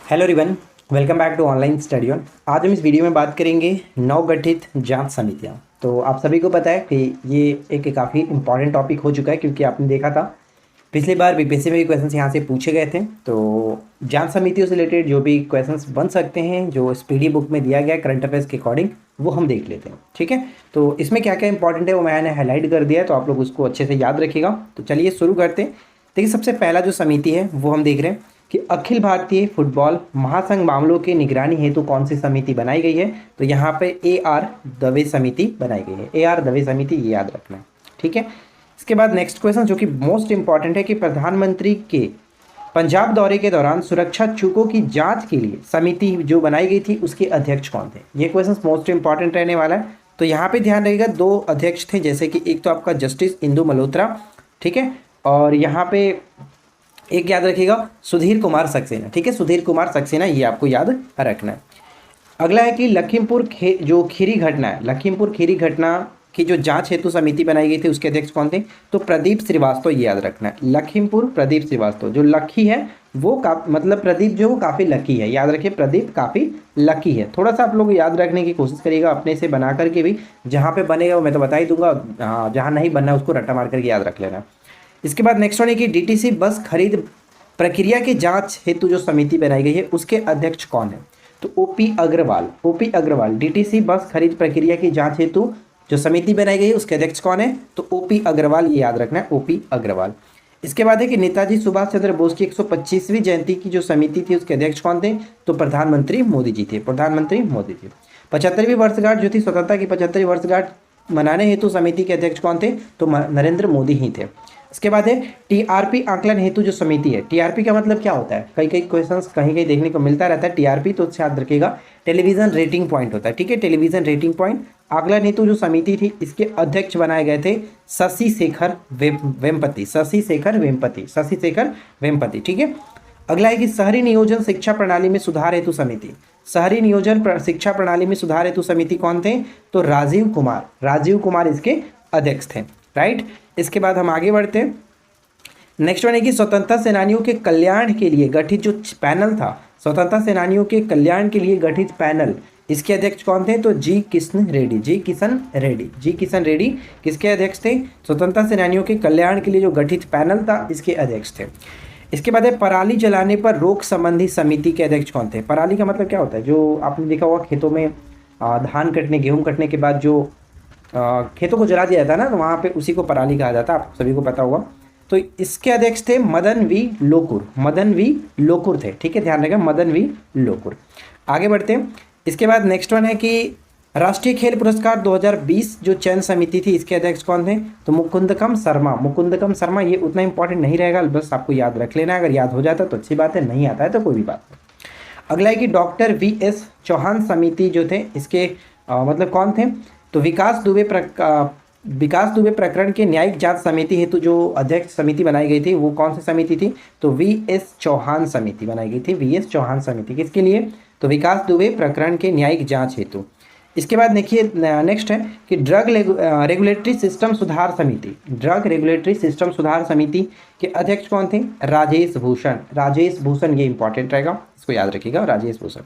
Hello everyone, welcome back to online study on. आज हम इस वीडियो में बात करेंगे नवगठित जांच समितियां। तो आप सभी को पता है कि ये एक काफ़ी इंपॉर्टेंट टॉपिक हो चुका है, क्योंकि आपने देखा था पिछली बार बीपीएससी में भी क्वेश्चंस यहाँ से पूछे गए थे। तो जांच समितियों से रिलेटेड जो भी क्वेश्चंस बन सकते हैं, जो स्पीडी बुक में दिया गया है करंट अफेयर्स के अकॉर्डिंग, वो हम देख लेते हैं। ठीक है, तो इसमें क्या क्या इंपॉर्टेंट है वो मैंने हाईलाइट कर दिया है, तो आप लोग उसको अच्छे से याद रखिएगा। तो चलिए शुरू करते हैं। देखिए, सबसे पहला जो समिति है वो हम देख रहे हैं कि अखिल भारतीय फुटबॉल महासंघ मामलों की निगरानी हेतु कौन सी समिति बनाई गई है। तो यहाँ पे AR दवे समिति बनाई गई है। AR दवे समिति, ये याद रखना है। ठीक है, इसके बाद नेक्स्ट क्वेश्चन जो कि मोस्ट इंपॉर्टेंट है कि प्रधानमंत्री के पंजाब दौरे के दौरान सुरक्षा चूकों की जांच के लिए समिति जो बनाई गई थी उसके अध्यक्ष कौन थे। ये क्वेश्चन मोस्ट इंपॉर्टेंट रहने वाला है। तो यहाँ पे ध्यान रखिएगा, दो अध्यक्ष थे, जैसे कि एक तो आपका जस्टिस इंदु मल्होत्रा, ठीक है, और यहाँ पे एक याद रखिएगा सुधीर कुमार सक्सेना। ठीक है, सुधीर कुमार सक्सेना, ये आपको याद रखना है। अगला है कि लखीमपुर जो खीरी घटना है, लखीमपुर खीरी घटना की जो जांच हेतु समिति बनाई गई थी उसके अध्यक्ष कौन थे। तो प्रदीप श्रीवास्तव, ये याद रखना है। लखीमपुर प्रदीप श्रीवास्तव, जो लकी है वो मतलब प्रदीप जो वो काफ़ी लकी है, याद रखिए प्रदीप काफ़ी लकी है। थोड़ा सा आप लोग याद रखने की कोशिश करिएगा अपने से बना करके भी, जहाँ पे बनेगा वो मैं तो बता ही दूंगा, हाँ जहाँ नहीं बनना है उसको रट्टा मार करके याद रख लेना। इसके बाद नेक्स्ट वन है कि DTC बस खरीद प्रक्रिया की जांच हेतु जो समिति बनाई गई है उसके अध्यक्ष कौन है। तो OP Agarwal, OP Agarwal, DTC बस खरीद प्रक्रिया की जांच हेतु जो समिति बनाई गई है उसके अध्यक्ष कौन है। तो OP अग्रवाल, ये याद रखना है, OP अग्रवाल। इसके बाद है कि नेताजी सुभाष चंद्र बोस की 125वीं जयंती की जो समिति थी उसके अध्यक्ष कौन थे। तो प्रधानमंत्री मोदी जी थे, प्रधानमंत्री मोदी जी। 75वीं वर्षगांठ जो थी, स्वतंत्रता की 75वीं वर्षगांठ मनाने हेतु समिति के अध्यक्ष कौन थे। तो नरेंद्र मोदी ही थे। इसके बाद है TRP आकलन हेतु जो समिति है। TRP का मतलब क्या होता है, कई कई क्वेश्चंस कहीं कहीं देखने को मिलता रहता है। TRP तो याद रखिएगा टेलीविजन रेटिंग पॉइंट होता है। ठीक है, टेलीविजन रेटिंग पॉइंट आकलन हेतु जो समिति थी इसके अध्यक्ष बनाए गए थे शशि शेखर वेम्पति, शशि शेखर वेम्पति, शशि शेखर वेम्पति। ठीक है, अगला है कि शहरी नियोजन शिक्षा प्रणाली में सुधार हेतु समिति, शहरी नियोजन शिक्षा प्रणाली में सुधार हेतु समिति कौन थे। तो राजीव कुमार, राजीव कुमार इसके अध्यक्ष थे। राइट, इसके बाद हम आगे बढ़ते हैं। नेक्स्ट वन है कि स्वतंत्रता सेनानियों के कल्याण के लिए गठित जो पैनल था, स्वतंत्रता सेनानियों के कल्याण के लिए गठित पैनल, इसके अध्यक्ष कौन थे। तो जी किशन रेड्डी, जी किशन रेड्डी, जी किशन रेड्डी किसके अध्यक्ष थे। स्वतंत्रता सेनानियों के कल्याण के लिए जो गठित पैनल था इसके अध्यक्ष थे। इसके बाद है पराली जलाने पर रोक संबंधी समिति के अध्यक्ष कौन थे। पराली का मतलब क्या होता है, जो आपने देखा होगा खेतों में धान कटने गेहूँ कटने के बाद जो खेतों को जला दिया जाता है ना, तो वहाँ पे उसी को पराली कहा जाता है, आप सभी को पता होगा। तो इसके अध्यक्ष थे मदन वी लोकुर, मदन वी लोकुर थे। ठीक है, ध्यान रखें, मदन वी लोकुर। आगे बढ़ते हैं। इसके बाद नेक्स्ट वन है कि राष्ट्रीय खेल पुरस्कार 2020 जो चयन समिति थी इसके अध्यक्ष कौन थे। तो मुकुंदकम शर्मा, मुकुंदकम शर्मा, ये उतना इंपॉर्टेंट नहीं रहेगा, बस आपको याद रख लेना है। अगर याद हो जाता है तो अच्छी बात है, नहीं आता है तो कोई भी बात नहीं। अगला है कि डॉक्टर VS चौहान समिति जो थे इसके मतलब कौन थे। तो विकास दुबे प्रकरण के न्यायिक जांच समिति हेतु जो अध्यक्ष समिति बनाई गई थी वो कौन सी समिति थी। तो VS चौहान समिति बनाई गई थी, VS चौहान समिति। किसके लिए। तो विकास दुबे प्रकरण के न्यायिक जांच हेतु। इसके बाद देखिए नेक्स्ट है कि ड्रग रेगुलेटरी सिस्टम सुधार समिति, ड्रग रेगुलेटरी सिस्टम सुधार समिति के अध्यक्ष कौन थे। राजेश भूषण, राजेश भूषण, ये इंपॉर्टेंट रहेगा, इसको याद रखिएगा, राजेश भूषण।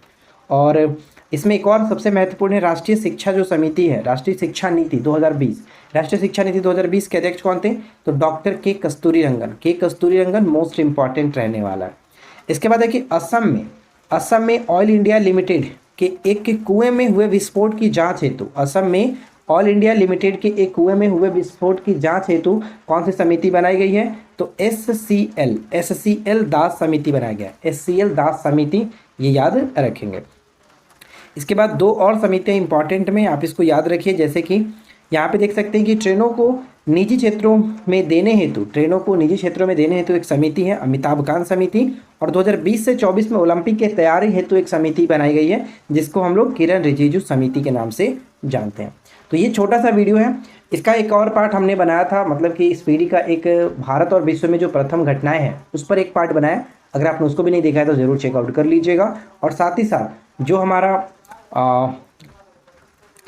और इसमें एक और सबसे महत्वपूर्ण है राष्ट्रीय शिक्षा जो समिति है, राष्ट्रीय शिक्षा नीति 2020, राष्ट्रीय शिक्षा नीति 2020 के अध्यक्ष कौन थे। तो डॉक्टर के कस्तूरी रंगन, के कस्तूरी रंगन मोस्ट इंपॉर्टेंट रहने वाला है। इसके बाद है कि असम में ऑयल इंडिया लिमिटेड के एक कुएं में हुए विस्फोट की जांच हेतु, असम में ऑयल इंडिया लिमिटेड के एक कुएं में हुए विस्फोट की जांच हेतु कौन सी समिति बनाई गई है। तो SCL दास समिति बनाया गया, SCL दास समिति, ये याद रखेंगे। इसके बाद दो और समितियां इंपॉर्टेंट में, आप इसको याद रखिए, जैसे कि यहाँ पे देख सकते हैं कि ट्रेनों को निजी क्षेत्रों में देने हेतु एक समिति है, अमिताभ कांत समिति। और 2020 से 24 में ओलंपिक की तैयारी हेतु एक समिति बनाई गई है जिसको हम लोग किरण रिजिजू समिति के नाम से जानते हैं। तो ये छोटा सा वीडियो है, इसका एक और पार्ट हमने बनाया था, मतलब कि इस पीढ़ी का एक भारत और विश्व में जो प्रथम घटनाएं हैं उस पर एक पार्ट बनाया। अगर आपने उसको भी नहीं देखा है तो ज़रूर चेकआउट कर लीजिएगा। और साथ ही साथ जो हमारा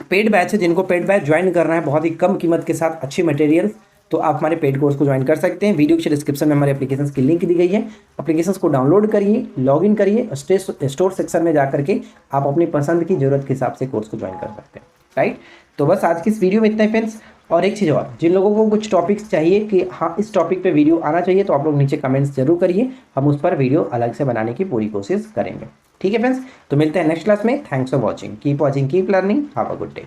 पेड बैच है, जिनको पेड बैच ज्वाइन करना है बहुत ही कम कीमत के साथ अच्छी मटेरियल, तो आप हमारे पेड कोर्स को ज्वाइन कर सकते हैं। वीडियो के डिस्क्रिप्शन में हमारे एप्लीकेशन की लिंक दी गई है। एप्लीकेशन को डाउनलोड करिए, लॉगिन करिए, स्टोर सेक्शन में जा करके आप अपनी पसंद की जरूरत के हिसाब से कोर्स को ज्वाइन कर सकते हैं, राइट। तो बस आज की इस वीडियो में इतना ही फ्रेंड्स। और एक चीज़ और, जिन लोगों को कुछ टॉपिक्स चाहिए कि हाँ इस टॉपिक पे वीडियो आना चाहिए, तो आप लोग नीचे कमेंट्स जरूर करिए, हम उस पर वीडियो अलग से बनाने की पूरी कोशिश करेंगे। ठीक है फ्रेंड्स, तो मिलते हैं नेक्स्ट क्लास में। Thanks for watching, keep watching, keep learning, have a good day.